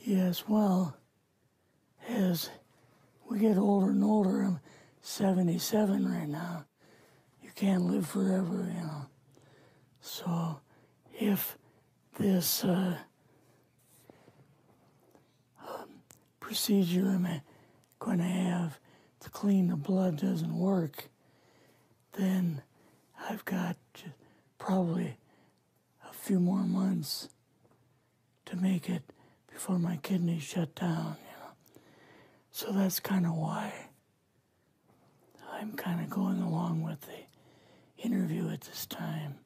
Yes, well, as we get older and older, I'm 77 right now. You can't live forever, you know. So if this procedure I'm going to have to clean the blood doesn't work, then I've got probably a few more months to make it before my kidneys shut down, you know. So that's kind of why I'm kind of going along with the interview at this time.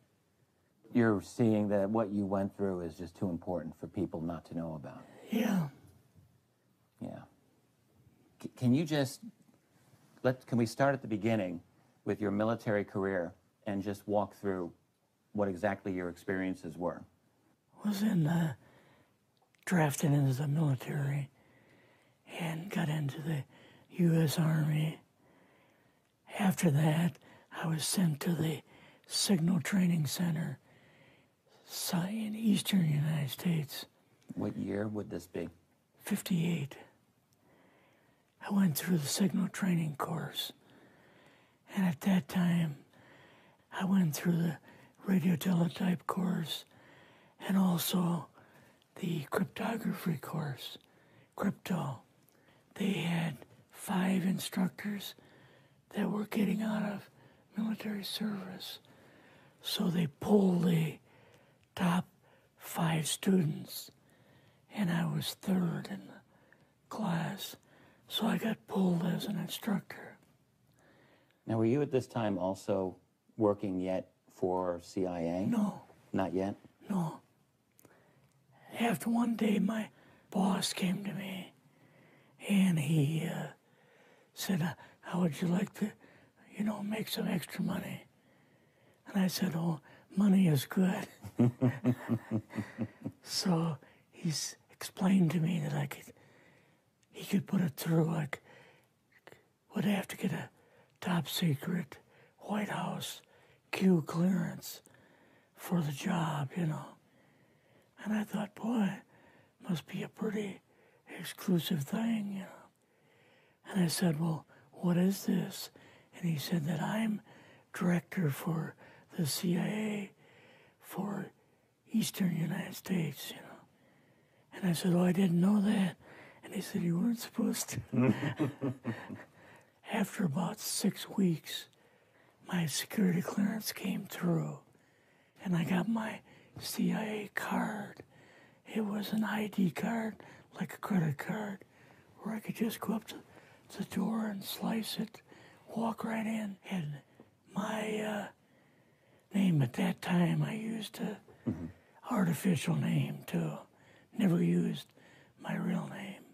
You're seeing that what you went through is just too important for people not to know about. Yeah. Yeah. Can you just, can we start at the beginning with your military career and just walk through what exactly your experiences were? I was drafted into the military and got into the U.S. Army. After that, I was sent to the Signal Training Center in eastern United States. What year would this be? 58. I went through the Signal Training course. And at that time, I went through the radio teletype course and also the cryptography course, crypto. They had 5 instructors that were getting out of military service. So they pulled the top 5 students, and I was 3rd in the class. So I got pulled as an instructor. Now, were you at this time also working yet for CIA? No. Not yet? No. After one day, my boss came to me, and he said, how would you like to, make some extra money? And I said, oh, money is good. So he's explained to me that he could put it through. I would have to get a top secret White House Q clearance for the job, And I thought, boy, must be a pretty exclusive thing, And I said, well, what is this? And he said that I'm director for the CIA for Eastern United States, And I said, oh, I didn't know that. And he said, you weren't supposed to. After about 6 weeks, my security clearance came through, and I got my CIA card. It was an ID card, like a credit card, where I could just go up to the door and slice it, walk right in. And my name at that time, I used a artificial name too. Never used my real name.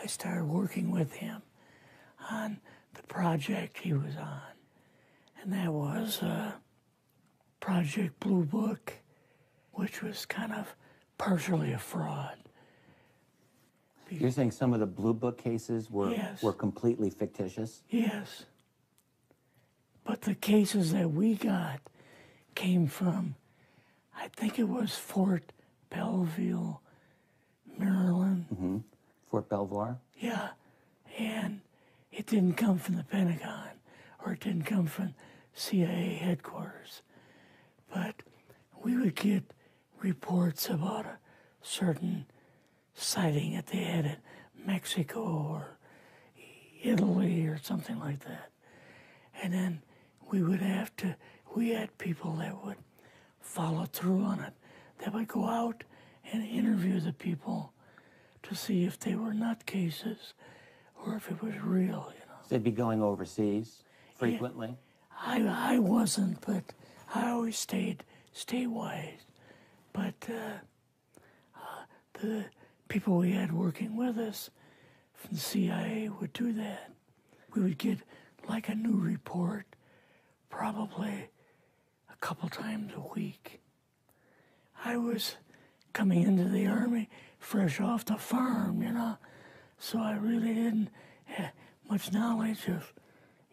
I started working with him on the project he was on, and that was Project Blue Book, which was kind of partially a fraud. You're saying some of the Blue Book cases were Yes. were completely fictitious? Yes. But the cases that we got came from, I think it was Fort Belvoir, Maryland. Fort Belvoir? Yeah. And it didn't come from the Pentagon, or it didn't come from CIA headquarters. But we would get reports about a certain sighting that they had in Mexico or Italy or something like that. And then we had people that would follow through on it, that would go out and interview the people to see if they were nutcases or if it was real, So they'd be going overseas frequently? Yeah, I wasn't, but I always stayed statewide. But the people we had working with us from the CIA would do that. We would get like a new report probably a couple times a week. I was coming into the Army fresh off the farm, so I really didn't have much knowledge of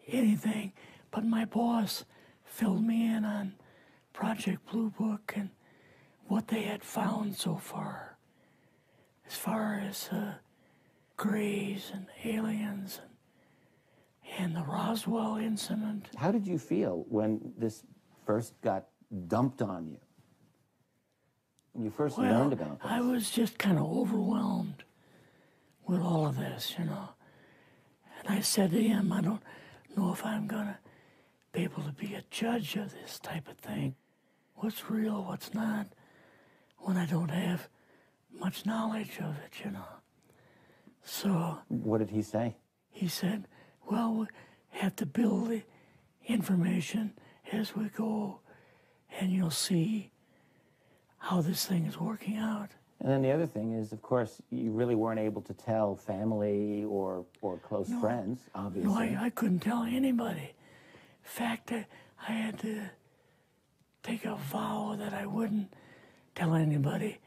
anything, but my boss filled me in on Project Blue Book and what they had found so far. as far as grays and aliens and the Roswell incident. How did you feel when this first got dumped on you? When you first learned about this? I was just kind of overwhelmed with all of this, you know. And I said to him, I don't know if I'm going to be able to be a judge of this type of thing. What's real, what's not, when I don't have much knowledge of it, you know. So... What did he say? He said, well, we have to build the information as we go, and you'll see how this thing is working out. And then the other thing is, of course, you really weren't able to tell family or close friends, obviously. No, I couldn't tell anybody. In fact, I had to take a vow that I wouldn't tell anybody.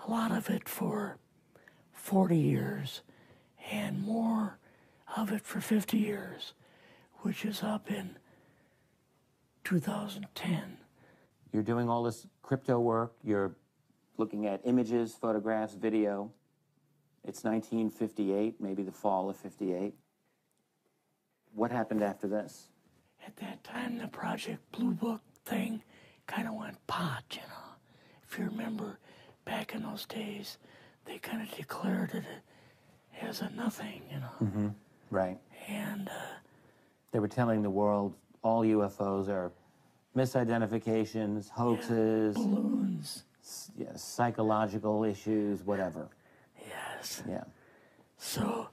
A lot of it for 40 years, and more of it for 50 years, which is up in 2010. You're doing all this crypto work. You're looking at images, photographs, video. It's 1958, maybe the fall of 58. What happened after this? At that time, the Project Blue Book thing kind of went pot, you know. If you remember, back in those days, they kind of declared it as a nothing, you know. Mm-hmm. Right. And they were telling the world all UFOs are misidentifications, hoaxes, balloons, psychological issues, whatever. Yes. Yeah. So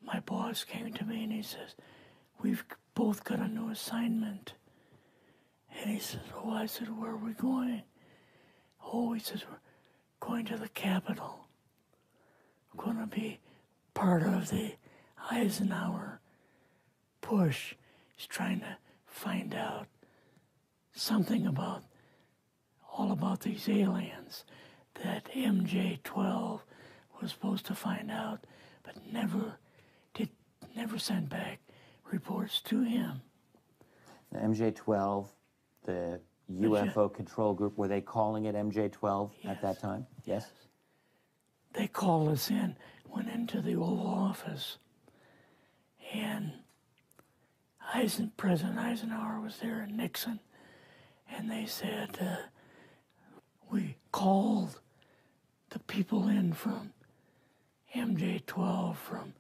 my boss came to me and he says, we've both got a new assignment. And he says, oh, I said, where are we going? Oh, he says, we're going to the Capitol. We're going to be part of the Eisenhower push. He's trying to find out something about, all about these aliens that MJ-12 was supposed to find out, but never sent back reports to him. The MJ-12, the UFO control group, were they calling it MJ-12 at that time? Yes. They called us in, went into the Oval Office, and President Eisenhower was there and Nixon, and they said, we called the people in from MJ-12 from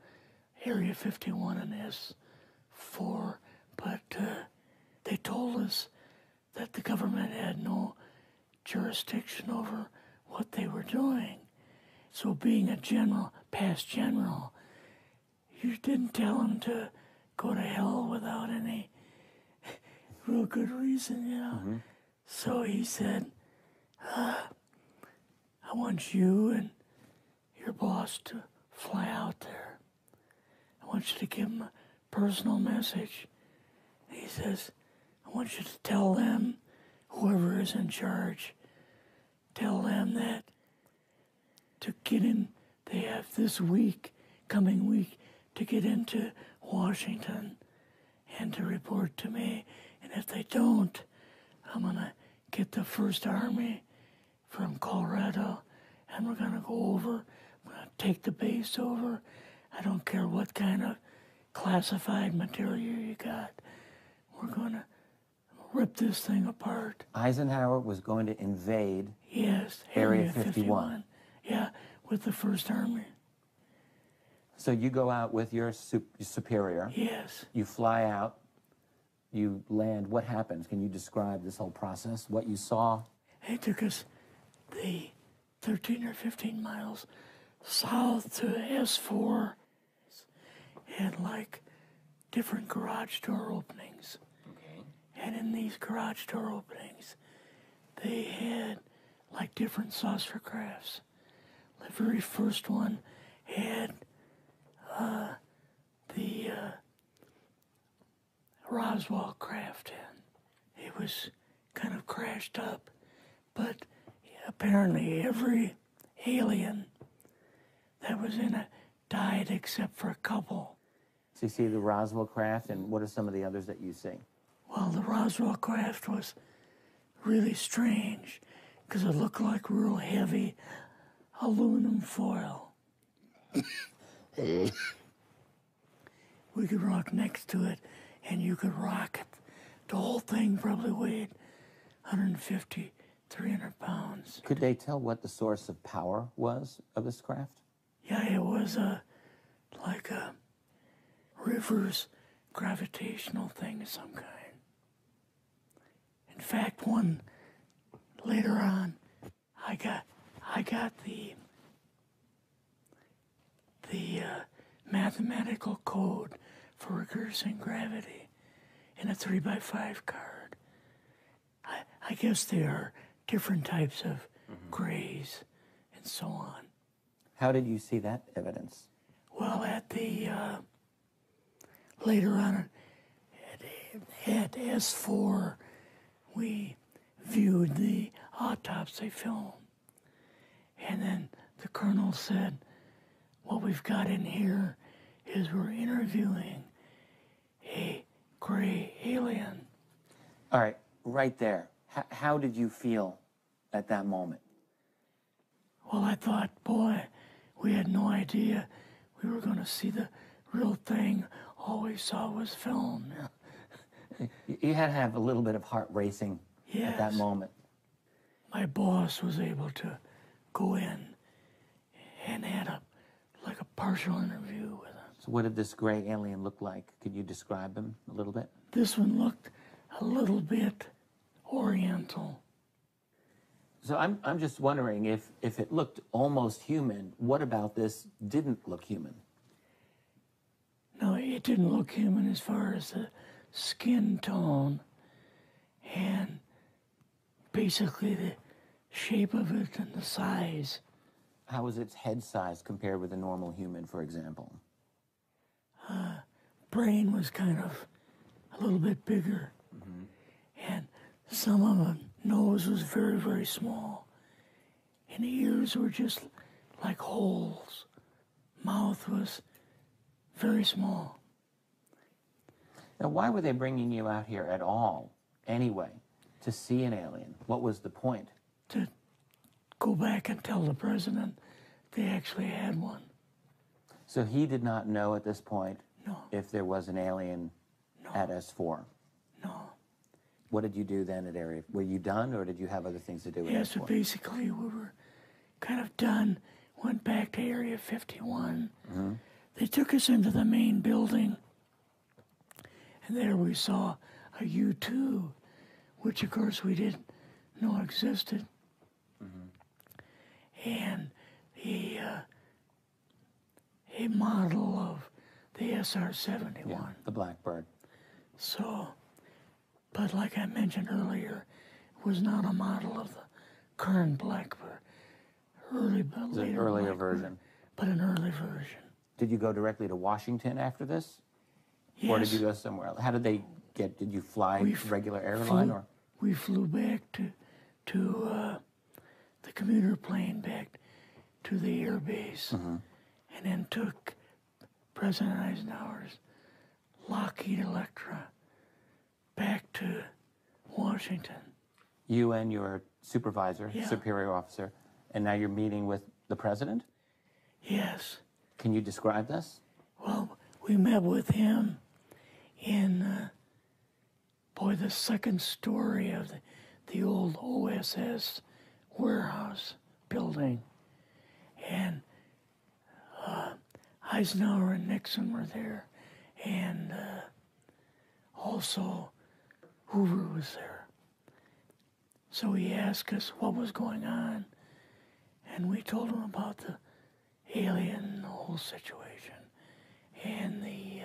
Area 51 and S4, but they told us that the government had no jurisdiction over what they were doing. So being a general, past general, you didn't tell them to go to hell without any real good reason, you know. Mm-hmm. So he said, I want you and your boss to fly out there. I want you to give them a personal message. He says, I want you to tell them, whoever is in charge, tell them that to get in, they have this week, coming week, to get into Washington and to report to me. And if they don't, I'm going to get the First Army from Colorado, and we're going to go over, we're going to take the base over. I don't care what kind of classified material you got. We're going to rip this thing apart. Eisenhower was going to invade Area 51. Yeah, with the First Army. So you go out with your superior. Yes. You fly out. You land. What happens? Can you describe this whole process? What you saw? It took us the 13 or 15 miles south to S4 and like different garage door openings. Okay. And in these garage door openings, they had like different saucer crafts. The very first one had the Roswell craft in. It was kind of crashed up, but apparently every alien that was in it died except for a couple. So you see the Roswell craft, and what are some of the others that you see? Well, the Roswell craft was really strange because it looked like real heavy aluminum foil. We could rock next to it, and you could rock it. The whole thing probably weighed 150, 300 pounds. Could they tell what the source of power was of this craft? Yeah, it was like a reverse gravitational thing of some kind. In fact, one later on, I got the mathematical code for reversing gravity in a 3x5 card. I guess there are different types of grays and so on. How did you see that evidence? Well, at the later on at S4, we viewed the autopsy film, and then the colonel said, "What we've got in here is we're interviewing a gray alien." All right, right there. How did you feel at that moment? Well, I thought, boy, we had no idea we were going to see the real thing. All we saw was film. You had to have a little bit of heart racing at that Yes. moment. My boss was able to go in and had a partial interview with him. So what did this gray alien look like? Could you describe him a little bit? This one looked a little bit oriental. So I'm just wondering if it looked almost human, what about this didn't look human? No, it didn't look human as far as the skin tone and basically the shape of it and the size. How was its head size compared with a normal human, for example? Brain was kind of a little bit bigger. And some of the nose was very, very small. And the ears were just like holes. Mouth was very small. Now, why were they bringing you out here at all, anyway, to see an alien? What was the point? To go back and tell the president they actually had one. So he did not know at this point No, if there was an alien at S4. no. What did you do then at Area? Were you done, or did you have other things to do at Yes, S4? but basically we were kind of done. Went back to Area 51. They took us into the main building, and there we saw a U-2, which of course we didn't know existed, and a model of the SR-71. Yeah, the Blackbird. So, but like I mentioned earlier, it was not a model of the current Blackbird, It's an earlier version. but an early version. Did you go directly to Washington after this? Yes. Or did you go somewhere else? How did they get, did you fly regular airline or? We flew back to the commuter plane back to the air base, and then took President Eisenhower's Lockheed Electra back to Washington. You and your supervisor, Yeah. superior officer, and now you're meeting with the president? Yes. Can you describe this? Well, we met with him in, the second story of the old OSS warehouse building. And Eisenhower and Nixon were there, and also Hoover was there. So he asked us what was going on, and we told him about the alien, the whole situation, and the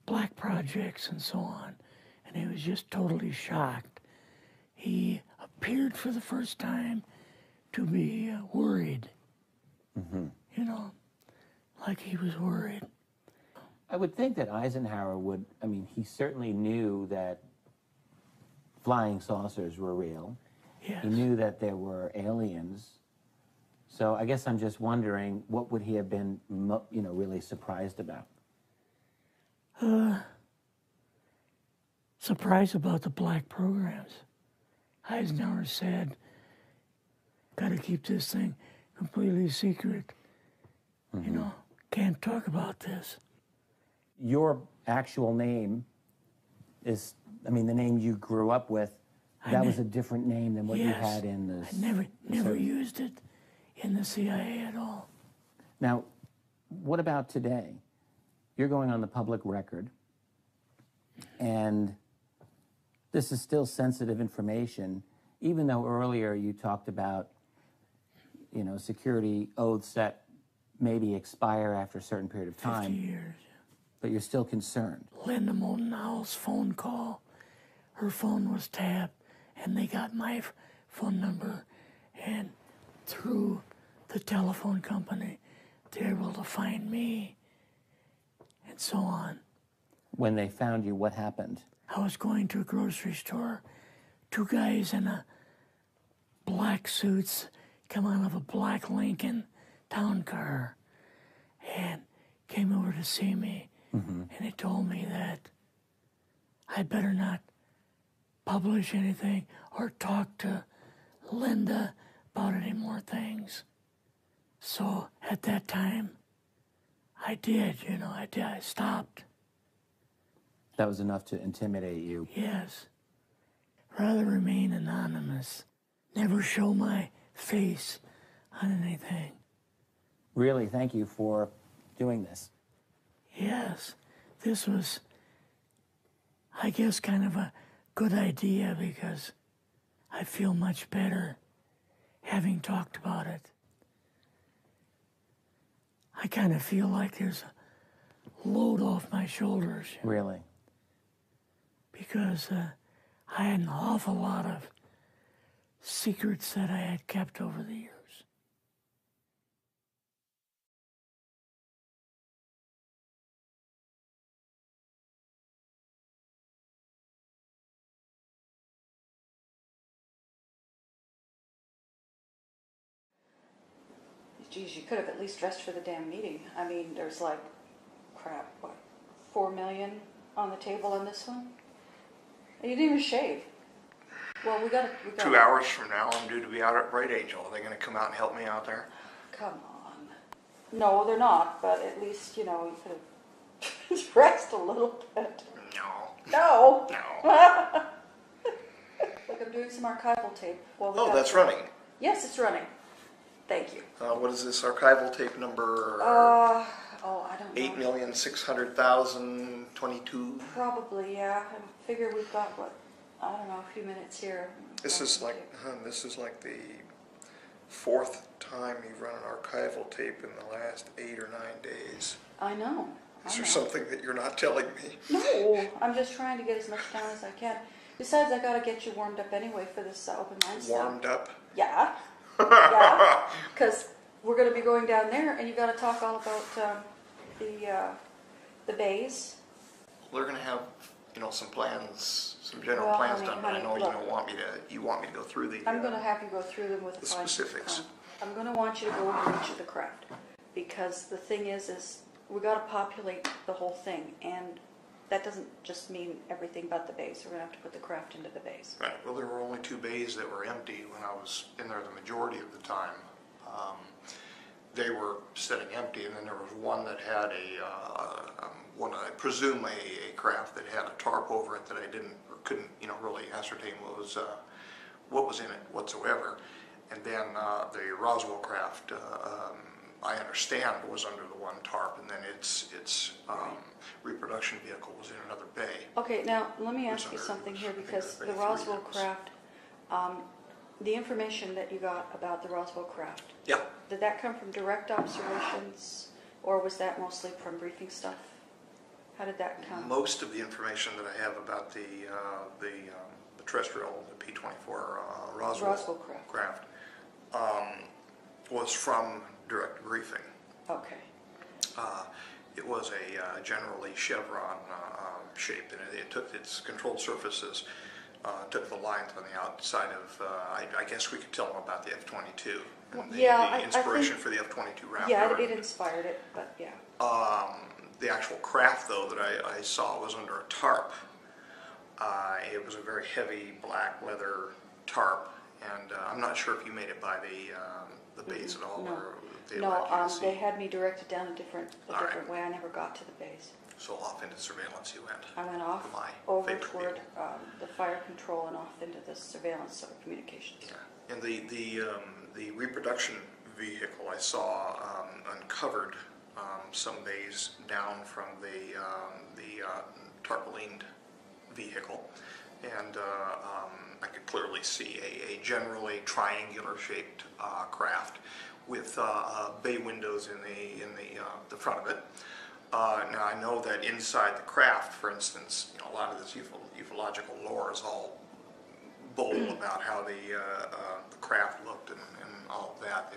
black projects and so on. And he was just totally shocked. He appeared for the first time to be worried. You know, like he was worried. I would think that Eisenhower would, I mean, he certainly knew that flying saucers were real. Yes. He knew that there were aliens. So I guess I'm just wondering, what would he have been, really surprised about? Surprised about the black programs. Eisenhower said, got to keep this thing completely secret. You know, can't talk about this. Your actual name is, I mean, the name you grew up with, that was a different name than what you had in the... I never used it in the CIA at all. Now, what about today? You're going on the public record, and this is still sensitive information, even though earlier you talked about, you know, security oaths that maybe expire after a certain period of time. 50 years. But you're still concerned. Linda Motenau's phone call, her phone was tapped, and they got my phone number, and through the telephone company, they were able to find me, and so on. When they found you, what happened? I was going to a grocery store. Two guys in a black suits come out of a black Lincoln town car and came over to see me. And they told me that I better not publish anything or talk to Linda about any more things. So at that time, I did, you know, I stopped. That was enough to intimidate you. Yes. Rather remain anonymous. Never show my face on anything. Really, thank you for doing this. Yes, this was, I guess, kind of a good idea because I feel much better having talked about it. I kind of feel like there's a load off my shoulders. Really? Because I had an awful lot of secrets that I had kept over the years. Geez, you could have at least dressed for the damn meeting. I mean, there's like, crap, what, $4 million on the table on this one? And you didn't even shave. Well, we got 2 hours from now, I'm due to be out at Bright Angel. Are they going to come out and help me out there? Come on. No, they're not, but at least, you know, you could have dressed a little bit. No. No. No. Look, I'm doing some archival tape. Well, Oh, that's running. Yes, it's running. Thank you. What is this archival tape number? I don't know. 8,600,022. Probably, yeah. I figure we've got, what, I don't know, a few minutes here. This is like the fourth time you've run an archival tape in the last 8 or 9 days. I know. Is there something that you're not telling me? No, I'm just trying to get as much down as I can. Besides, I gotta get you warmed up anyway for this open mind stuff. Warmed up? Yeah. Yeah. Because we're gonna be going down there, and you gotta talk all about the bays. They're going to have, you know, some plans, some general Well, plans honey, done, but I honey, know look. you want me to go through the. I'm gonna have you go through them with the a fine specifics. comb. I'm gonna want you to go over each of the craft, because the thing is we gotta populate the whole thing, and that doesn't just mean everything but the bays. We're gonna have to put the craft into the bays. Right. Well, there were only 2 bays that were empty when I was in there the majority of the time. They were sitting empty, and then there was one that had one I presume a craft that had a tarp over it that I couldn't really ascertain what was in it whatsoever. And then the Roswell craft, I understand, was under the one tarp, and then its reproduction vehicle was in another bay. Okay, now let me ask you something here, because the Roswell craft, the information that you got about the Roswell craft, Yeah. did that come from direct observations, or was that mostly from briefing stuff? How did that come? Most of the information that I have about the terrestrial, the P-24 Roswell craft was from direct briefing. Okay. It was a generally chevron shape, and it took its controlled surfaces, took the lines on the outside of, I guess we could tell them about the F-22. And the inspiration for the F-22 Raptor. Yeah, it inspired it, but yeah. The actual craft, though, that I saw was under a tarp. It was a very heavy black leather tarp, and I'm not sure if you made it by the bays at all? No. Or they No, allowed you to see? they had me directed down a different All right. way. I never got to the base. So off into surveillance you went. I went off My over favorite toward field. the fire control and off into the surveillance of communications. Yeah, and the reproduction vehicle I saw uncovered some bays down from the tarpaulined vehicle, and I could clearly see a generally triangular shaped craft with bay windows in the front of it. Now I know that inside the craft, for instance, you know, a lot of this ufological lore is all bull about how the craft looked and all of that.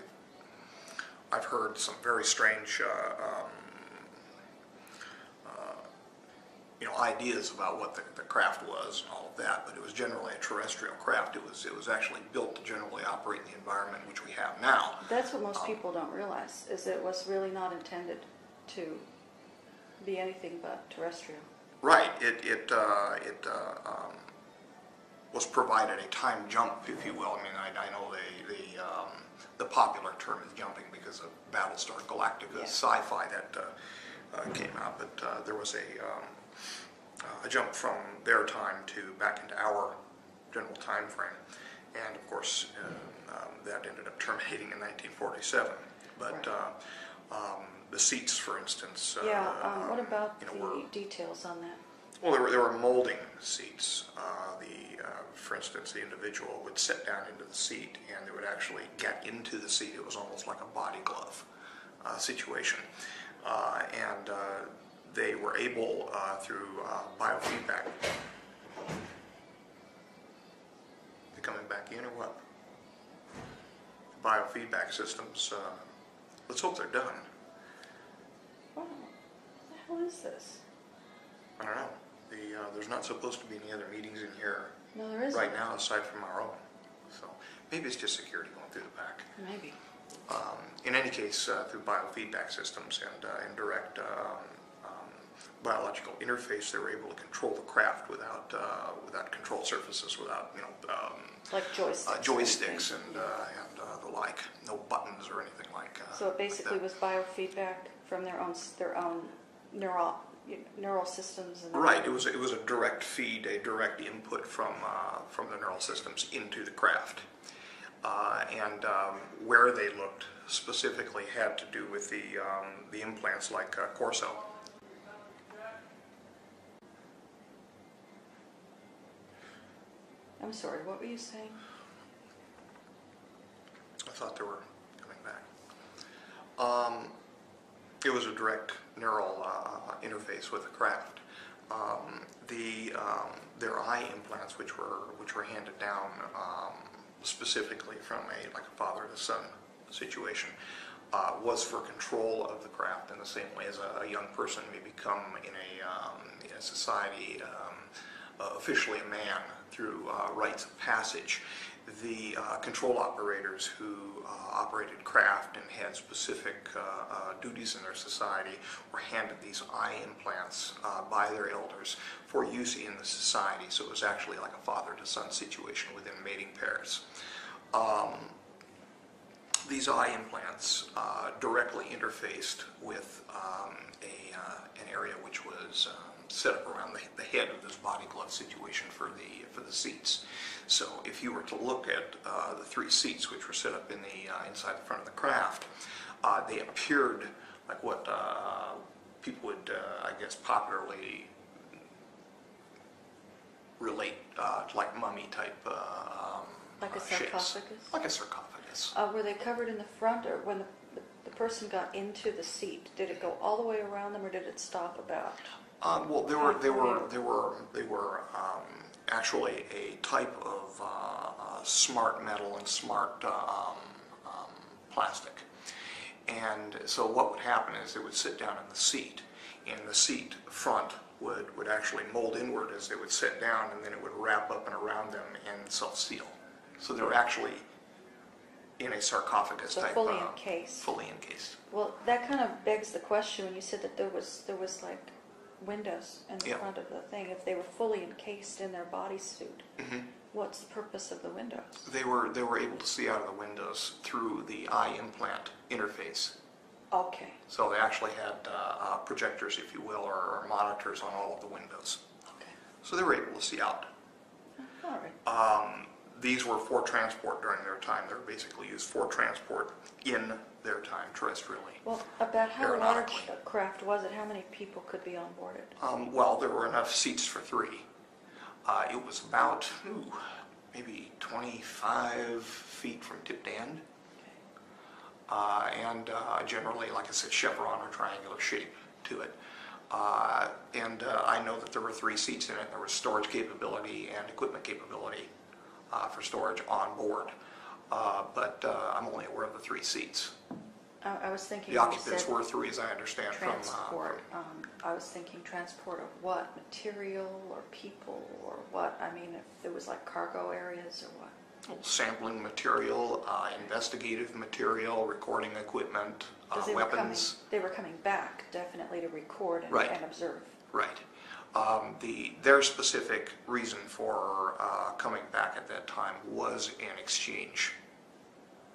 I've heard some very strange you know, ideas about what the craft was and all of that, but it was generally a terrestrial craft. It was actually built to generally operate in the environment which we have now. That's what most people don't realize, is that it was really not intended to be anything but terrestrial. Right. It was provided a time jump, if you will. I mean, I know the popular term is jumping because of Battlestar Galactica sci-fi that came out, but there was a jump from their time to back into our general time frame, and of course that ended up terminating in 1947. But the seats, for instance. What about you know, the details on that? Well, there were molding seats. For instance, the individual would sit down into the seat, and they would actually get into the seat. It was almost like a body glove situation, and they were able through biofeedback. They coming back in or what? Biofeedback systems. Let's hope they're done. Wow, what the hell is this? I don't know. There's not supposed to be any other meetings in here No, there isn't. right now aside from our own. So maybe it's just security going through the back. Maybe. In any case, through biofeedback systems and direct biological interface, they were able to control the craft without control surfaces, without Like joysticks. Joysticks and the like. No buttons or anything like. So it basically like was biofeedback from their own neural systems. And right. It was a direct feed, a direct input from the neural systems into the craft, and where they looked specifically had to do with the implants like Corso. I'm sorry, what were you saying? I thought they were coming back. It was a direct neural interface with the craft. Their eye implants, which were handed down specifically from a father to son situation, was for control of the craft in the same way as a young person may become in a society officially a man through rites of passage. The control operators who operated craft and had specific duties in their society were handed these eye implants by their elders for use in the society. So it was actually like a father-to-son situation within mating pairs. These eye implants directly interfaced with an area which was set up around the head of this body glove situation for the seats. So if you were to look at the three seats which were set up in inside the front of the craft, they appeared like what people would, I guess, popularly relate to like mummy type Like a shapes. sarcophagus? Like a sarcophagus. Were they covered in the front, or when the person got into the seat, did it go all the way around them, or did it stop about? Well, they were actually a type of smart metal and smart plastic. And so what would happen is they would sit down in the seat, and the seat front would actually mold inward as they would sit down, and then it would wrap up and around them and self-seal. So they were actually in a sarcophagus So type. fully encased. Fully encased. Well, that kind of begs the question when you said that there was like windows in the Yeah. front of the thing, if they were fully encased in their bodysuit, what's the purpose of the windows? They were able to see out of the windows through the eye implant interface. Okay. So they actually had projectors, if you will, or monitors on all of the windows. Okay. So they were able to see out. All right. These were for transport during their time. They were basically used for transport in their time, terrestrially. Well, about how large Aeronautically. a craft was it? How many people could be on board it? Well, there were enough seats for 3. It was about, maybe 25 feet from tip to end. And generally, like I said, chevron or triangular shape to it. I know that there were 3 seats in it. There was storage capability and equipment capability for storage on board. But I'm only aware of the 3 seats. I was thinking The you occupants said were 3, as I understand, transport. I was thinking transport of what? Material or people or what? I mean, if there was like cargo areas or what? sampling material, investigative material, recording equipment, weapons. They were coming back definitely to record and, Right. and observe. Right. Their specific reason for coming back at that time was an exchange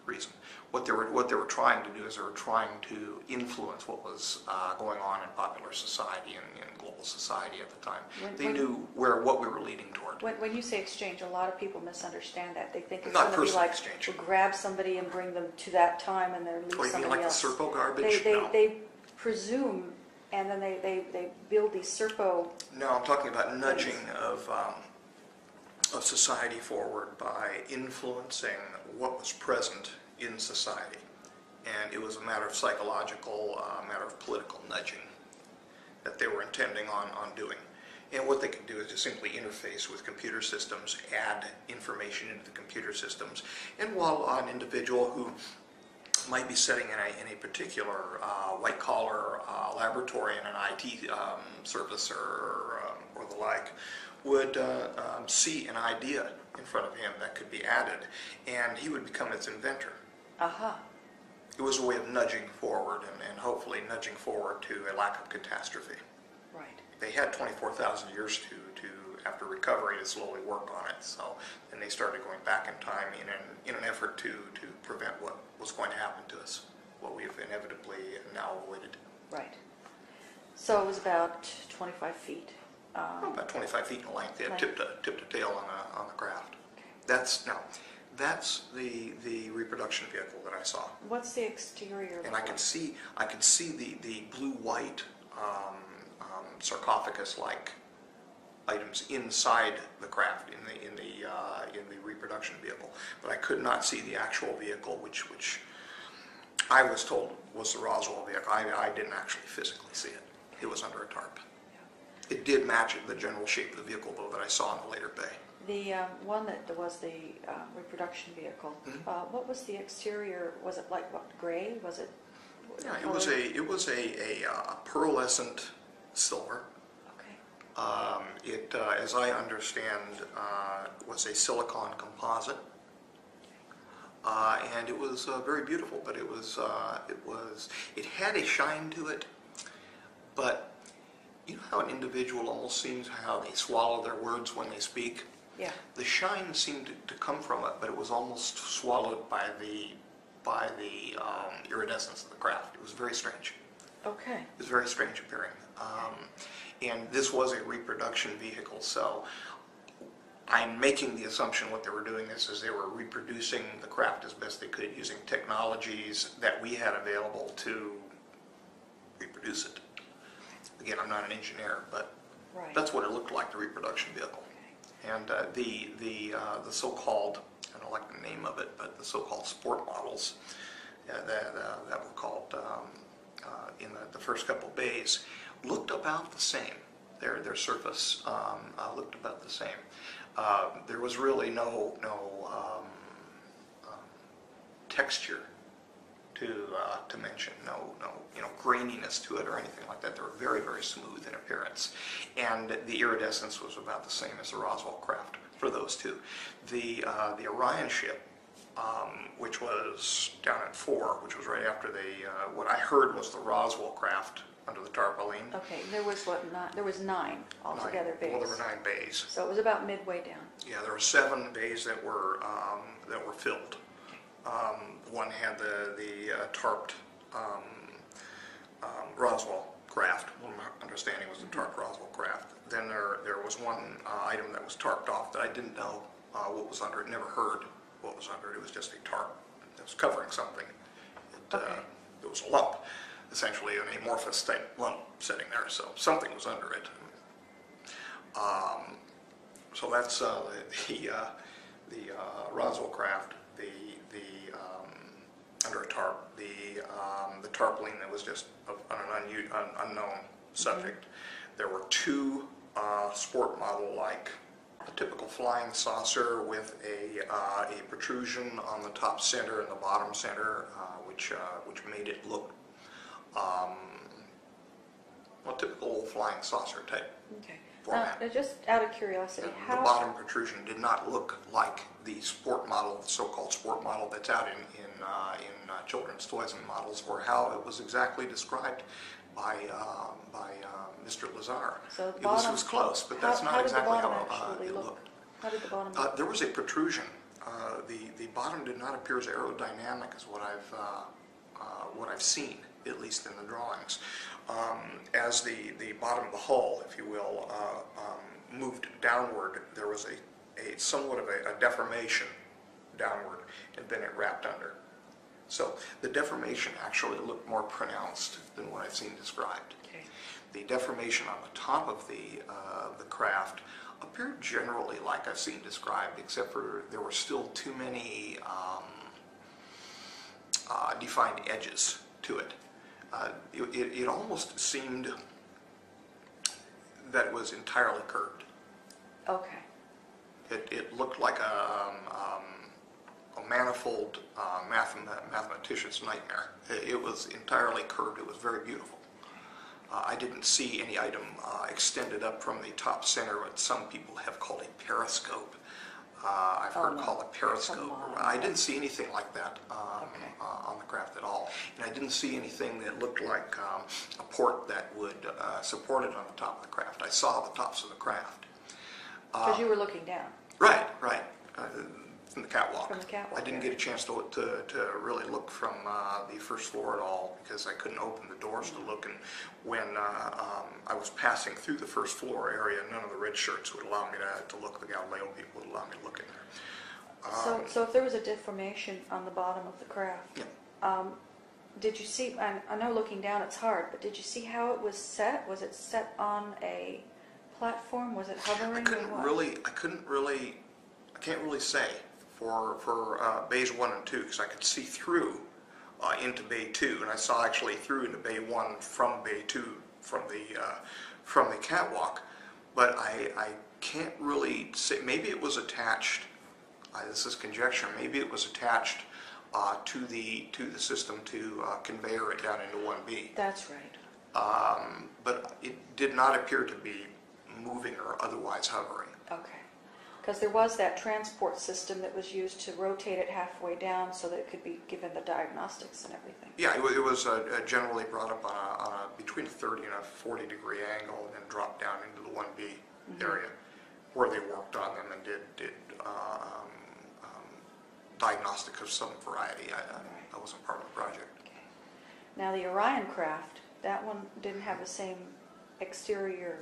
reason. What they were trying to do is they were trying to influence what was going on in popular society and in global society at the time. They knew what we were leading toward. When you say exchange, a lot of people misunderstand that. They think it's Not going to be personal like exchange. we'll grab somebody and bring them to that time and then leave Or you mean somebody like the else. Serpo garbage? They, No. they presume and then they build these Serpo. No, I'm talking about nudging of society forward by influencing what was present in society. And it was a matter of psychological, matter of political nudging that they were intending on doing. And what they can do is just simply interface with computer systems, add information into the computer systems, and while an individual who might be sitting in a particular white-collar laboratory in an IT service or the like, would see an idea in front of him that could be added, and he would become its inventor. Aha. It was a way of nudging forward and hopefully nudging forward to a lack of catastrophe. Right. They had 24,000 years to after recovery to slowly work on it, so then they started going back in time in an effort to prevent what was going to happen to us, what we've inevitably now avoided. Right. So it was about 25 feet. About 25 feet in length, yeah, tip to tail on the craft. Okay. That's the reproduction vehicle that I saw. What's the exterior? And I can see the blue-white sarcophagus-like items inside the craft in the reproduction vehicle, but I could not see the actual vehicle, which I was told was the Roswell vehicle. I didn't actually physically see it. It was under a tarp. Yeah. It did match the general shape of the vehicle, though, that I saw in the later bay. The one that was the reproduction vehicle. What was the exterior? Was it like what, gray? Was it? Yeah, it was a pearlescent silver. It, as I understand, was a silicon composite, and it was very beautiful. But it had a shine to it. But you know how an individual almost seems how they swallow their words when they speak. Yeah. The shine seemed to come from it, but it was almost swallowed by the iridescence of the craft. It was very strange. Okay. It was very strange appearing. And this was a reproduction vehicle, so I'm making the assumption what they were doing is they were reproducing the craft as best they could using technologies that we had available to reproduce it. Again, I'm not an engineer, but that's what it looked like, the reproduction vehicle. Okay. And the so-called, I don't like the name of it, but the so-called sport models that were called in the first couple of bays looked about the same. Their surface looked about the same. There was really no texture to mention, no graininess to it or anything like that. They were very, very smooth in appearance, and the iridescence was about the same as the Roswell craft for those two. The Orion ship, which was down at 4, which was right after what I heard was the Roswell craft under the tarpaulin. Okay, there was what, there was 9 altogether bays. Well, there were 9 bays. So it was about midway down. Yeah, there were 7 bays that were filled. One had the tarped Roswell craft. One of my understanding was the tarped Roswell craft. Then there was one item that was tarped off that I didn't know what was under it. Never heard what was under it. It was just a tarp that was covering something. It was a lump, essentially an amorphous type lump sitting there. So something was under it. So that's the Roswell craft, the under a tarp, the tarpaulin that was just an unknown subject. There were 2 sport model-like, a typical flying saucer with a protrusion on the top center and the bottom center, which made it look a typical flying saucer type. Okay. Format. Just out of curiosity, The bottom protrusion did not look like the sport model, the so-called sport model that's out in children's toys and models, or how it was exactly described by Mr. Lazar. So it was close, but that's not exactly how it looked. How did the bottom look? There was a protrusion. The bottom did not appear as aerodynamic as what I've seen, at least in the drawings. As the bottom of the hull, if you will, moved downward, there was a somewhat of a deformation downward, and then it wrapped under. So the deformation actually looked more pronounced than what I've seen described. Okay. The deformation on the top of the craft appeared generally like I've seen described, except for there were still too many defined edges to it. It almost seemed that it was entirely curved. Okay. It looked like a manifold mathematician's nightmare. It was entirely curved. It was very beautiful. I didn't see any item extended up from the top center, what some people have called a periscope. I've heard called a periscope. I didn't see anything like that on the craft at all. And I didn't see anything that looked like a port that would support it on the top of the craft. I saw the tops of the craft. Because you were looking down. Right. From the catwalk. From the catwalk. I didn't get a chance to really look from the first floor at all, because I couldn't open the doors to look. And when I was passing through the first floor area, none of the red shirts would allow me to look. The Galileo people would allow me to look in there. So if there was a deformation on the bottom of the craft, Yeah. did you see, I know looking down it's hard, but did you see how it was set? Was it set on a platform? Was it hovering? I can't really say for bays 1 and 2, because I could see through into bay 2, and I saw actually through into bay 1 from bay 2 from the catwalk, but I can't really say. Maybe it was attached. This is conjecture. Maybe it was attached to the system to conveyor it down into 1B. That's right. But it did not appear to be moving or otherwise hovering. Okay. Because there was that transport system that was used to rotate it halfway down so that it could be given the diagnostics and everything. Yeah, it was generally brought up on a between a 30 and a 40 degree angle, and then dropped down into the 1B area, where they worked on them and did diagnostics of some variety. I wasn't part of the project. Okay. Now the Orion craft, that one didn't have the same exterior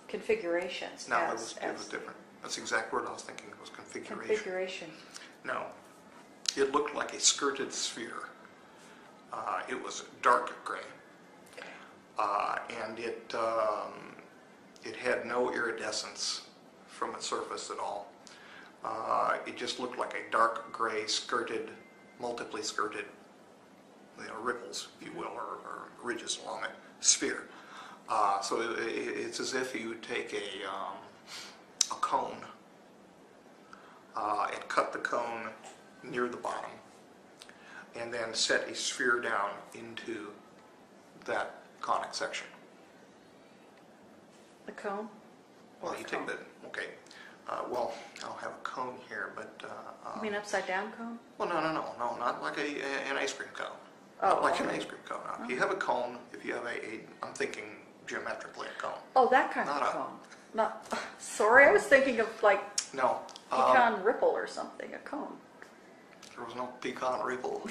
configurations. No, it was different. That's the exact word I was thinking. It was configuration. Configuration. No, it looked like a skirted sphere. It was dark gray, and it had no iridescence from its surface at all. It just looked like a dark gray skirted, multiply skirted, ripples, if you will, or ridges along it, sphere. So it's as if you would take a cone and cut the cone near the bottom, and then set a sphere down into that conic section. The cone? Well, you take the, okay. Well, I don't have a cone here, but... You mean upside down cone? Well, no, not like an ice cream cone. Oh, like an okay. ice cream cone. Now, if you have a cone, if you have I'm thinking geometrically a cone. Oh, that kind Not of a- cone. Not, sorry, I was thinking of like No, pecan ripple or something, a cone. there was no pecan ripple.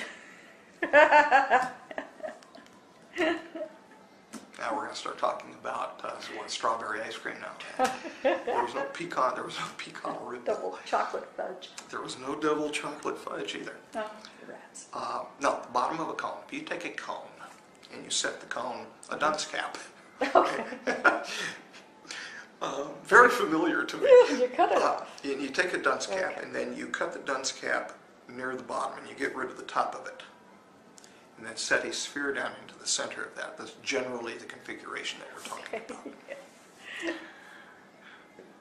Now we're going to start talking about strawberry ice cream now. There was no pecan ripple. Double chocolate fudge. There was no double chocolate fudge either. Oh, rats. No, the bottom of a cone. If you take a cone and you set the cone, a dunce cap. Okay. Very familiar to me. You cut it off. You take a dunce cap Okay. and then you cut the dunce cap near the bottom and you get rid of the top of it. And then set a sphere down into the center of that. That's generally the configuration that we're talking about.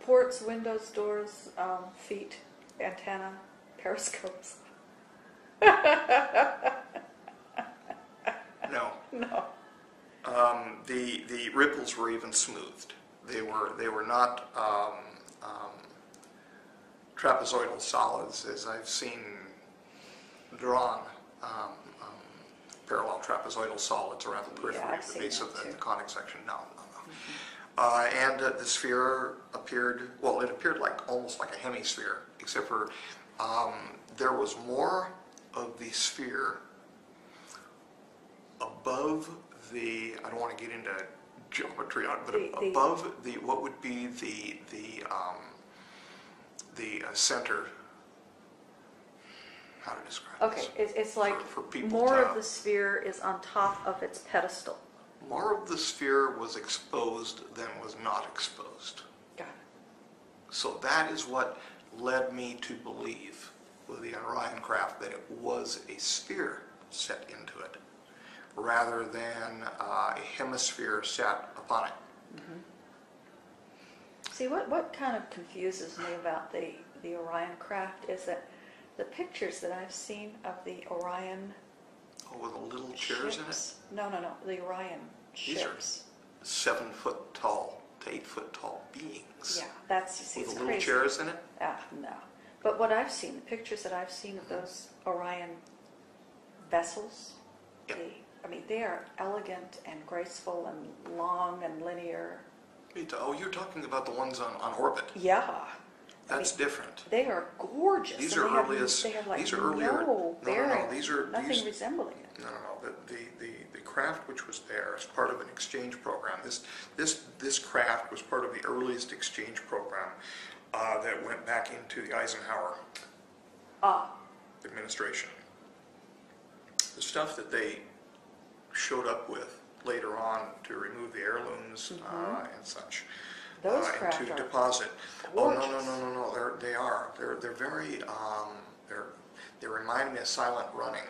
Ports, windows, doors, feet, antenna, periscopes. No. No. The ripples were even smoothed. They were not trapezoidal solids as I've seen drawn. Parallel trapezoidal solids around the periphery I've of the seen base that of the too. conic section. No. And the sphere appeared, well, it appeared almost like a hemisphere, except for there was more of the sphere above the, I don't want to get into geometry on it, but above the, what would be the center, how to describe Okay, this? it's like For people more to- of the sphere is on top of its pedestal. More of the sphere was exposed than was not exposed. Got it. So that is what led me to believe with the Orion craft that it was a sphere set into it, rather than a hemisphere set upon it. See, what kind of confuses me about the Orion craft is that the pictures that I've seen of the Orion Oh, with the little chairs ships, no, the Orion These are ships. 7 foot tall to 8 foot tall beings. Yeah, that's, you see, With it's the little crazy. chairs in it. No. But what I've seen, the pictures that I've seen of those Orion vessels, Yeah. they are elegant and graceful and long and linear. Oh, you're talking about the ones on orbit. Yeah. That's different. They are gorgeous. These and are they have- earliest. They have like These are earlier. no bearing, These are nothing resembling it. No. The craft which was there as part of an exchange program. This craft was part of the earliest exchange program that went back into the Eisenhower administration. The stuff that they showed up with later on to remove the heirlooms and such. Those And craft to are deposit. gorgeous. Oh no! They're very. They remind me of Silent Running.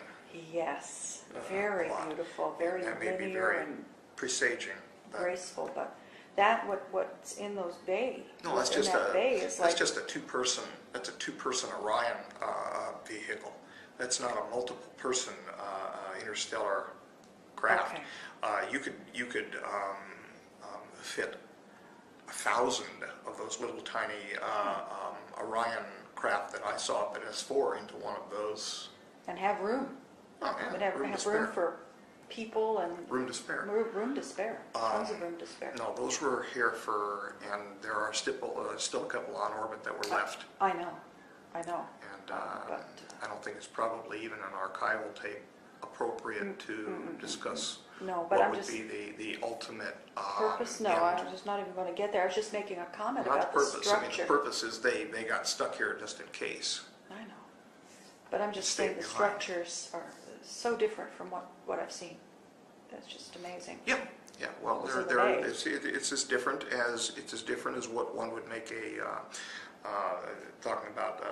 Yes, very a lot. beautiful, very That may be linear very and presaging. But graceful. But what's in those bay? no, that's what's just in that bay is like a two-person. That's a two-person Orion vehicle. That's not a multiple-person interstellar craft. Okay. You could fit 1,000 of those little tiny Orion craft that I saw up at S4 into one of those. and have room. Oh, yeah, Would have room to room spare. for people and Room to spare. room to spare. Tons of room to spare. No, those were here and there are still a couple on orbit that were left. I know. And But I don't think it's probably even an archival tape appropriate to discuss no, but what I'm would just be the ultimate purpose. No, end. I'm just not even going to get there. I was just making a comment Not about the the purpose. I mean, structure. the purpose is they got stuck here just in case. I know, but I'm just Stay saying the behind. structures are so different from what I've seen. That's just amazing. Yeah. Well, What's in the they're, bay? it's as different as what one would make talking about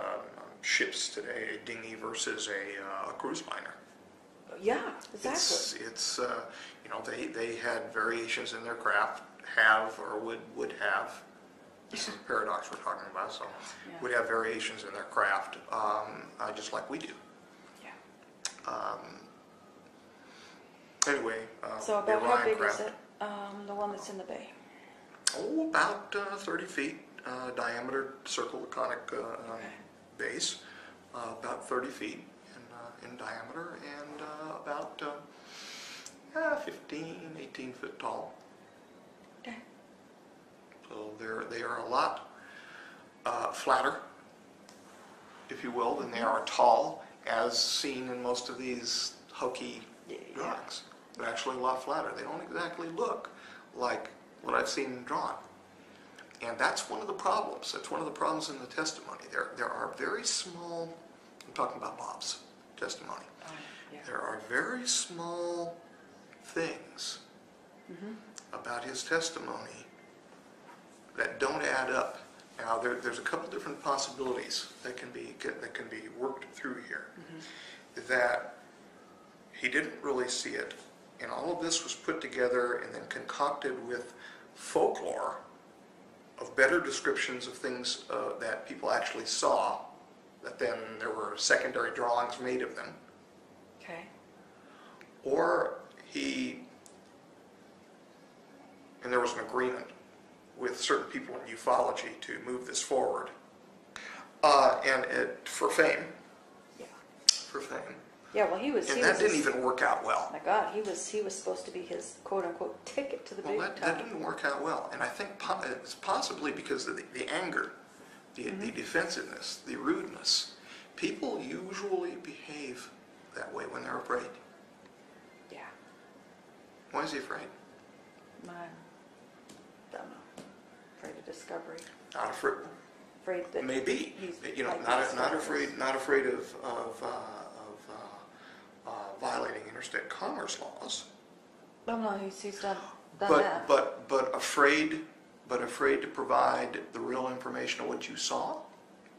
ships today, a dinghy versus a cruise liner. Yeah, exactly. It's they had variations in their craft, have or would have. This is a paradox we're talking about. So, Yeah. would have variations in their craft, just like we do. Yeah. Anyway, So the about how Orion big craft. is it? The one that's in the bay. Oh, about 30 feet diameter, circle the conic base, about 30 feet. And in diameter and about 15, 18 foot tall. Okay. So they are a lot flatter, if you will, than they are tall, as seen in most of these hokey drawings. They're actually a lot flatter. They don't exactly look like what I've seen drawn. And that's one of the problems. That's one of the problems in the testimony. There are very small, I'm talking about Bob's testimony. There are very small things about his testimony that don't add up. Now, there's a couple different possibilities that can be worked through here. That he didn't really see it, and all of this was put together and then concocted with folklore of better descriptions of things that people actually saw, that then there were secondary drawings made of them. Okay. Or and there was an agreement with certain people in ufology to move this forward, for fame. Yeah. For fame. Yeah. Well, he was. And that didn't even work out well. My God, he was supposed to be his quote unquote ticket to the big time. That didn't work out well, and I think it's possibly because of the anger, the defensiveness, the rudeness. People usually behave that way when they're afraid. Yeah. Why is he afraid? I don't know. Afraid of discovery. Not afraid. Afraid that Maybe. he's You know, like not afraid of violating interstate commerce laws. Oh no, he's done that. But afraid to provide the real information of what you saw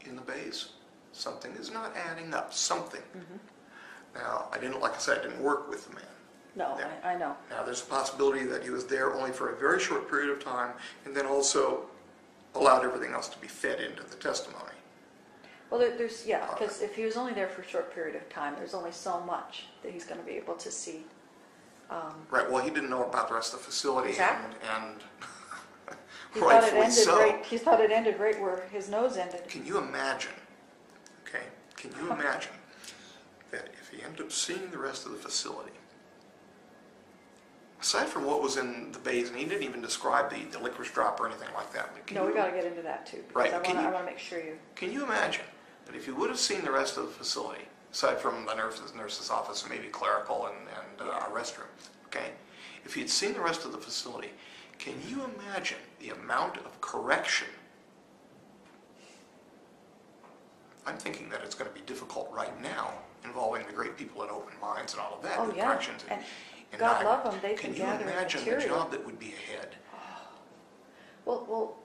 in the bays. Something is not adding up. Something. Now, like I said, I didn't work with the man. No, Yeah. I know. Now, there's a possibility that he was there only for a very short period of time, and then also allowed everything else to be fed into the testimony. Well, because if he was only there for a short period of time, there's only so much that he's going to be able to see. Right. Well, he didn't know about the rest of the facility, Exactly. and He thought it rightfully ended so. He thought it ended right where his nose ended. Can you imagine? Okay. Can you imagine that if he ended up seeing the rest of the facility, aside from what was in the bays, and he didn't even describe the licorice drop or anything like that. But We got to get into that too. Right. Because I want to make sure you. Can you imagine that if you would have seen the rest of the facility, aside from the nurse's office and maybe clerical and a restroom, okay? If you'd seen the rest of the facility, can you imagine the amount of correction? I'm thinking that it's going to be difficult right now, involving the great people at Open Minds and all of that. Oh, the yeah. corrections. And And God I- love them, they've been Can you gathering imagine the material. job that would be ahead? Well,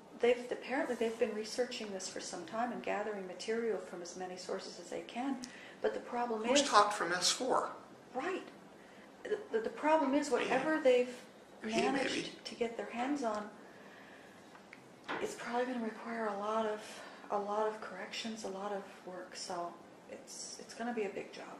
apparently they've been researching this for some time and gathering material from as many sources as they can. But the problem Who's is, talked from S4? right? The problem is whatever they've He maybe. managed to get their hands on, it's probably going to require a lot of corrections, a lot of work. So it's going to be a big job,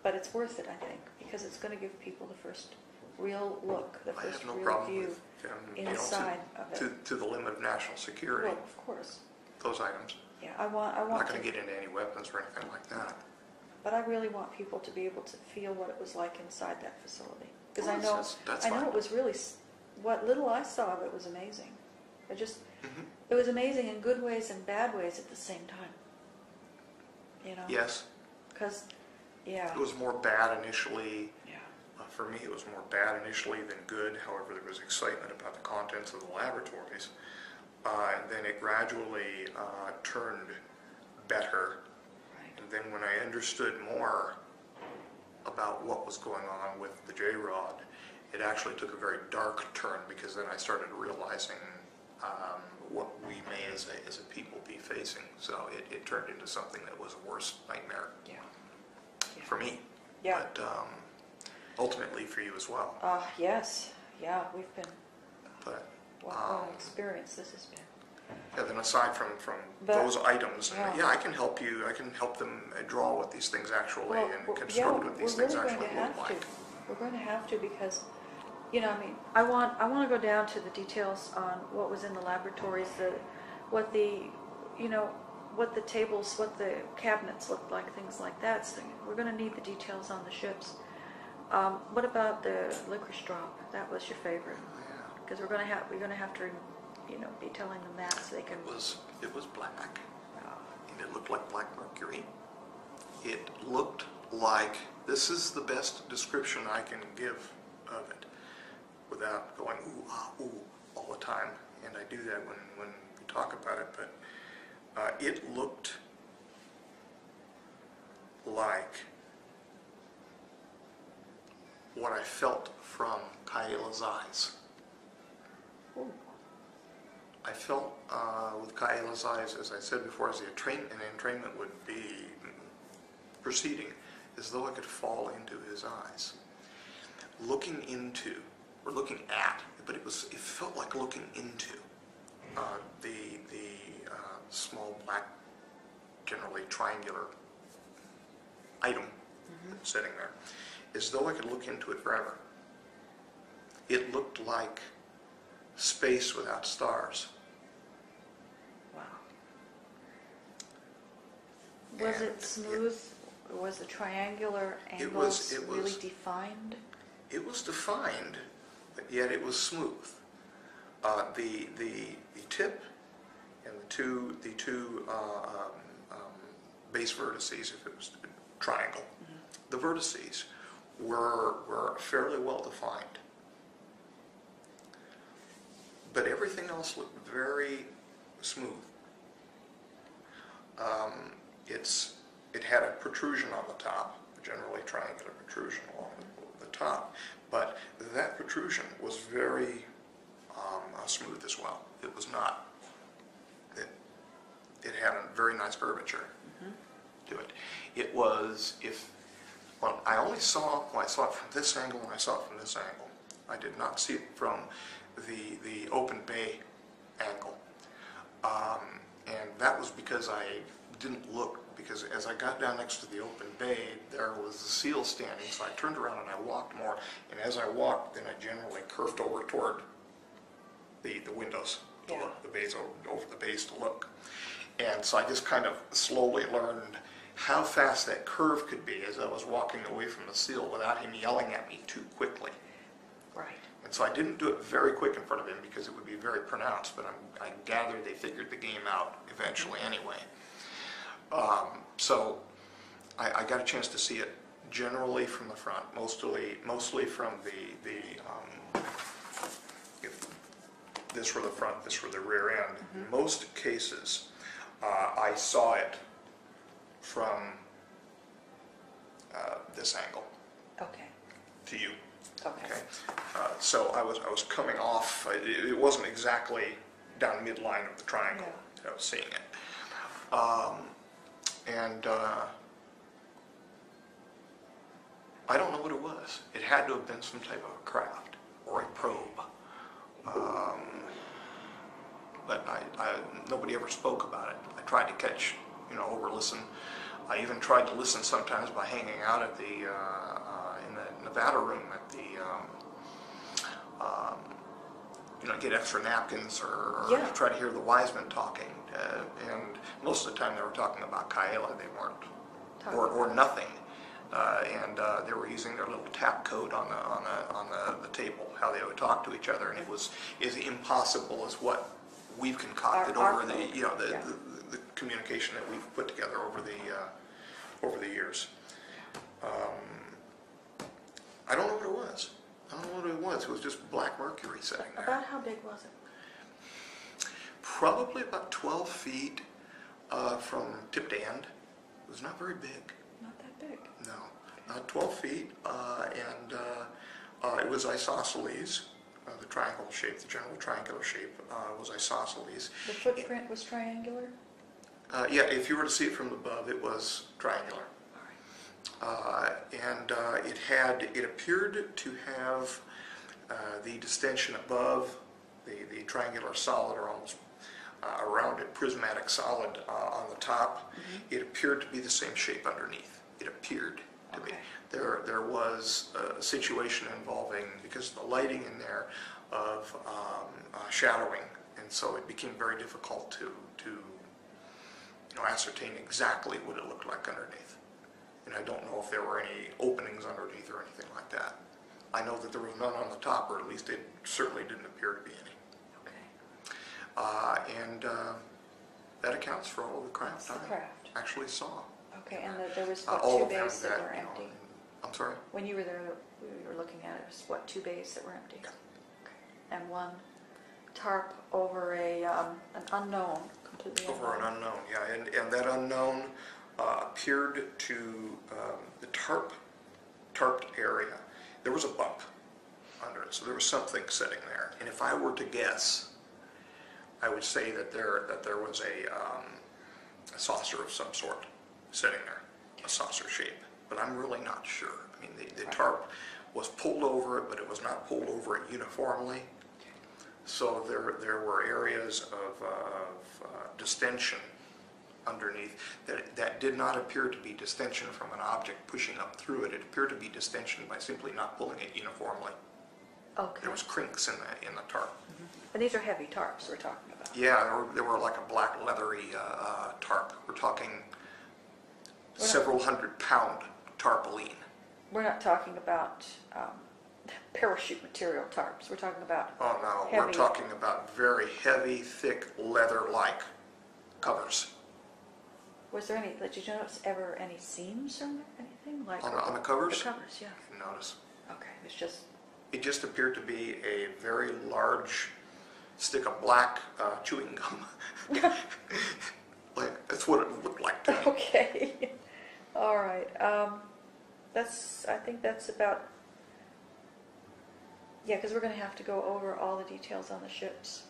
but it's worth it, I think, because it's going to give people the first real look, the I first have no real problem view with them, inside of it. to the limit of national security, Well, of course. those items. Yeah, I want I'm not to, going to get into any weapons or anything like that. but I really want people to be able to feel what it was like inside that facility, because Well, I know that's I know fine. it was really what little I saw of it was amazing. Mhm. It was amazing in good ways and bad ways at the same time. You know. Yes, Because, yeah. it was more bad initially. Yeah. For me, it was more bad initially than good. However, there was excitement about the contents of the laboratories. And then it gradually turned better. Right. And then when I understood more about what was going on with the J-Rod, it actually took a very dark turn, because then I started realizing what we may as a people be facing. So it turned into something that was a worse nightmare Yeah. for me. Yeah. But ultimately for you as well. Yes. Yeah. We've been. But What an experience this has been. yeah, then aside from But- those items, yeah. I can help you. I can help them draw what these things actually Well, and yeah, construct what these we're things really going actually to look have like. to. We're going to have to, because, you know, I mean, I want to go down to the details on what was in the laboratories, what the tables, what the cabinets look like, things like that. So we're going to need the details on the ships. What about the licorice drop? That was your favorite, because we're going to have to, be telling them that so they can. It was black, and it looked like black mercury. It looked like, this is the best description I can give of it, without going ooh ah ooh all the time. And I do that when we talk about it, but it looked like what I felt from Kaila's eyes. Ooh. I felt with Kaila's eyes, as I said before, as an entrainment would be proceeding, as though I could fall into his eyes. Looking into, or looking at, but it felt like looking into the small black, generally triangular item sitting there, as though I could look into it forever. It looked like space without stars. Wow. Was it smooth? Or was the triangular angles really defined? It was defined, but yet it was smooth. The tip and the two base vertices, if it was a triangle, the vertices were fairly well defined. But everything else looked very smooth. It had a protrusion on the top, generally triangular protrusion along the top, but that protrusion was very smooth as well. It was not. It had a very nice curvature to it. It was, I only saw, I saw it from this angle and I saw it from this angle. I did not see it from the open bay angle. And that was because I didn't look, because as I got down next to the open bay, there was the seal standing, so I turned around and I walked more, and as I walked, then I generally curved over toward the windows to look, the bays, over the bays to look. And so I just kind of slowly learned how fast that curve could be as I was walking away from the seal without him yelling at me too quickly. Right. And so I didn't do it very quick in front of him because it would be very pronounced, but I gathered they figured the game out eventually anyway. So I got a chance to see it generally from the front, mostly from if this were the front, this were the rear end. In most cases, I saw it from this angle. Okay. To you. Okay. So I was coming off. It wasn't exactly down midline of the triangle that I was seeing it. I don't know what it was. It had to have been some type of a craft or a probe. But nobody ever spoke about it. I tried to catch, over listen. I even tried to listen sometimes by hanging out at the in the Nevada room at the get extra napkins or try to hear the wise men talking. And most of the time they were talking about Kaela. They weren't, or nothing. And they were using their little tap code on the table, how they would talk to each other, and it was as impossible as what we've concocted over the communication that we've put together over the years. I don't know what it was. It was just black mercury sitting there. About how big was it? Probably about 12 feet from tip to end. It was not very big. Not that big. No, not 12 feet, and it was isosceles. The triangle shape, the general triangular shape was isosceles. The footprint was triangular? Yeah, if you were to see it from above, it was triangular. And it appeared to have the distension above the triangular solid, or almost a rounded prismatic solid on the top. It appeared to be the same shape underneath. It appeared to be. There was a situation involving, because of the lighting in there, of shadowing, and so it became very difficult to ascertain exactly what it looked like underneath. And I don't know if there were any openings underneath or anything like that. I know that there was none on the top, or at least it certainly didn't appear to be any. Okay. And that accounts for all of the craft That's the craft. I actually saw. Okay, and there was, All 2 of them bays that were you know, empty? I'm sorry? When you were there, we were looking at it, it was 2 bays that were empty? Yeah. Okay. And 1 tarp over an unknown, completely unknown? Over an unknown, yeah. And that unknown appeared to the tarped area. There was a bump under it, so there was something sitting there. And if I were to guess, I would say that there was a saucer of some sort sitting there, a saucer shape. But I'm really not sure. I mean, the tarp was pulled over it, but it was not pulled over it uniformly. So there were areas of distension underneath that did not appear to be distension from an object pushing up through it. It appeared to be distension by simply not pulling it uniformly. Okay. There was crinks in the tarp. Mm-hmm. And these are heavy tarps we're talking about? Yeah, there were like a black leathery tarp. We're talking several hundred-pound tarpaulin. We're not talking about parachute material tarps. We're talking about Oh no, heavy. we're talking about very heavy, thick, leather-like covers. Was there any, did you notice ever any seams or anything? Like On the covers? The covers, yeah. I didn't notice. Okay, it's just... It just appeared to be a very large stick of black chewing gum. Like, that's what it looked like to me. Okay. All right. I think that's about... Yeah, because we're going to have to go over all the details on the ships,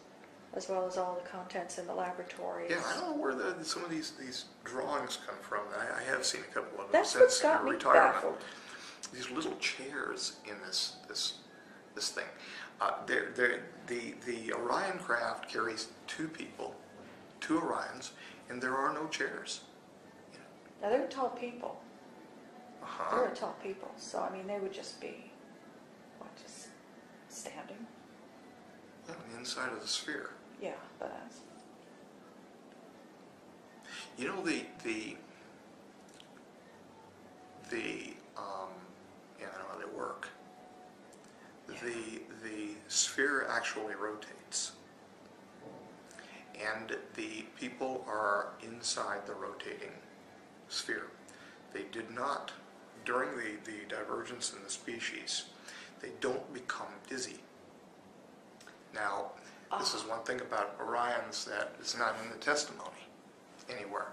as well as all the contents in the laboratories. Yeah, I don't know where some of these drawings come from. I have seen a couple of them That's what since got me retirement. baffled. These little chairs in this thing. The Orion craft carries 2 people, 2 Orions, and there are no chairs. Now, they're tall people. Uh-huh. They're tall people, so, I mean, they would just be, just standing? On the inside of the sphere. Yeah, but... You know, yeah, I don't know how they work. The sphere actually rotates, and the people are inside the rotating sphere. They did not, during the divergence in the species, they don't become dizzy. Now, this is one thing about Orions that is not in the testimony anywhere.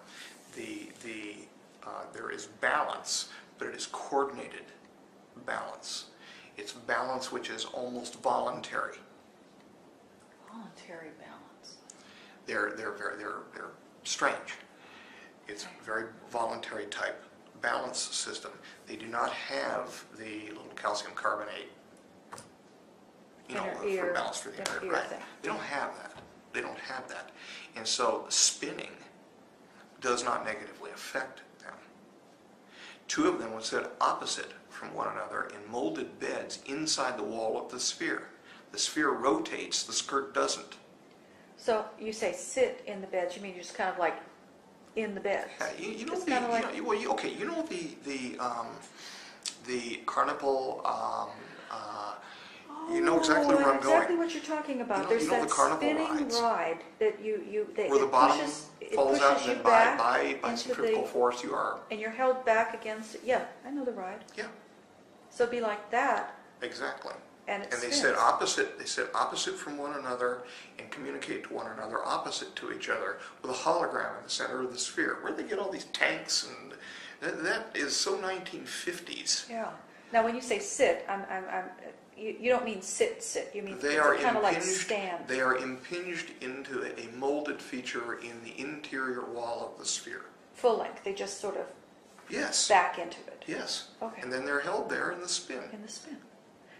There is balance, but it is coordinated balance. It's balance which is almost voluntary. Voluntary balance. They're strange. It's a very voluntary type balance system. They do not have the little calcium carbonate, for balance for the inner ear, right? They don't have that. They don't have that. And so spinning does not negatively affect them. 2 of them would sit opposite from one another in molded beds inside the wall of the sphere. The sphere rotates, the skirt doesn't. So you say sit in the beds, you mean just kind of like in the beds? Yeah, you know the carnival. You know exactly where I'm going. Exactly what you're talking about. There's the that carnival spinning rides. ride that where the bottom falls out, and then by centrifugal force you are. And you're held back against it. Yeah, I know the ride. Yeah. So it'd be like that. Exactly. And they sit opposite. They sit opposite from one another and communicate to one another opposite to each other with a hologram in the center of the sphere. Where do they get all these tanks? And that is so 1950s. Yeah. Now, when you say sit, you don't mean sit. You mean they are kind of like stand. They are impinged into a molded feature in the interior wall of the sphere. Full length. They just sort of back into it. Yes. Okay. And then they're held there in the spin. In the spin.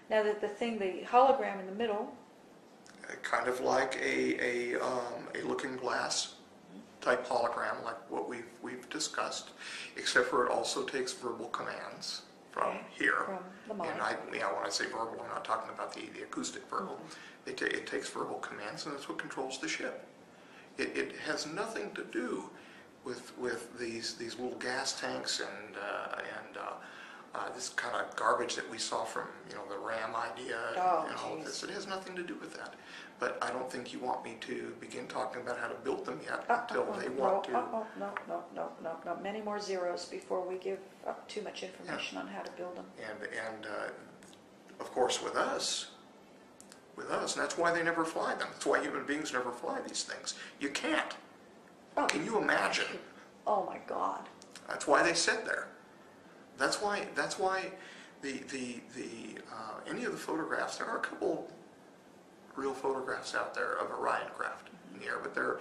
Now the hologram in the middle. Kind of like a looking glass type hologram, like what we've discussed, except for it also takes verbal commands from here. From the mind. And when I say verbal, I'm not talking about the acoustic verbal. Mm-hmm. It takes verbal commands, and that's what controls the ship. It has nothing to do with these little gas tanks and this kind of garbage that we saw from, you know, the RAM idea Oh, and all of geez. this. It has nothing to do with that. But I don't think you want me to begin talking about how to build them yet until they want to. No. Many more zeros before we give up too much information on how to build them. And of course with us, and that's why they never fly them. That's why human beings never fly these things. You can't. Oh. Can you imagine? Oh my God. That's why they sit there. That's why the any of the photographs, there are a couple real photographs out there of Orion craft in the air, but they're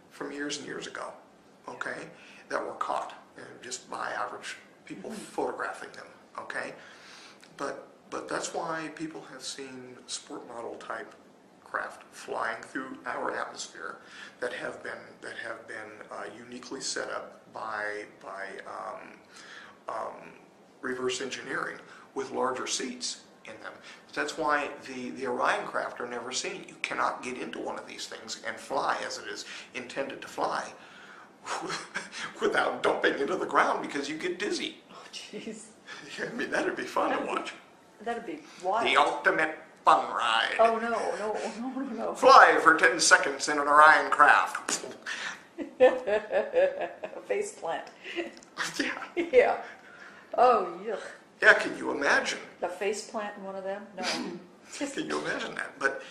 from years and years ago, okay, that were caught just by average people photographing them, okay? But that's why people have seen sport model type craft flying through our atmosphere that have been uniquely set up by reverse engineering with larger seats in them. That's why the Orion craft are never seen. You cannot get into one of these things and fly as it is intended to fly without dumping into the ground because you get dizzy. Oh jeez. I mean, that'd be fun to watch. That'd be wild. The ultimate fun ride. Oh no. Fly for 10 seconds in an Orion craft. A face plant. Yeah. Yeah. Oh yuck. Yeah, can you imagine? A face plant in one of them? No. Can you imagine that? But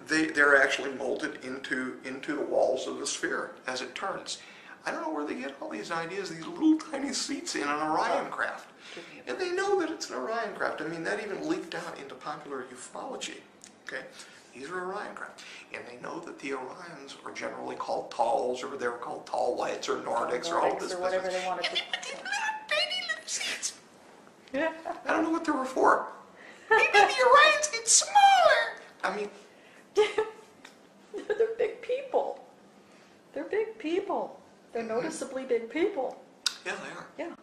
they're actually molded into the walls of the sphere as it turns. I don't know where they get all these ideas, these little tiny seats in an Orion craft. And they know that it's an Orion craft. I mean, that even leaked out into popular ufology. Okay? These are Orion craft. And they know that the Orions are generally called talls, or they were called tall whites, or Nordics, or all this or whatever business. they wanted to. And they put these little tiny little seats. Yeah. I don't know what they were for. Maybe the Orions get smaller. I mean, They're big people. They're big people. They're noticeably big people. yeah, they are. Yeah.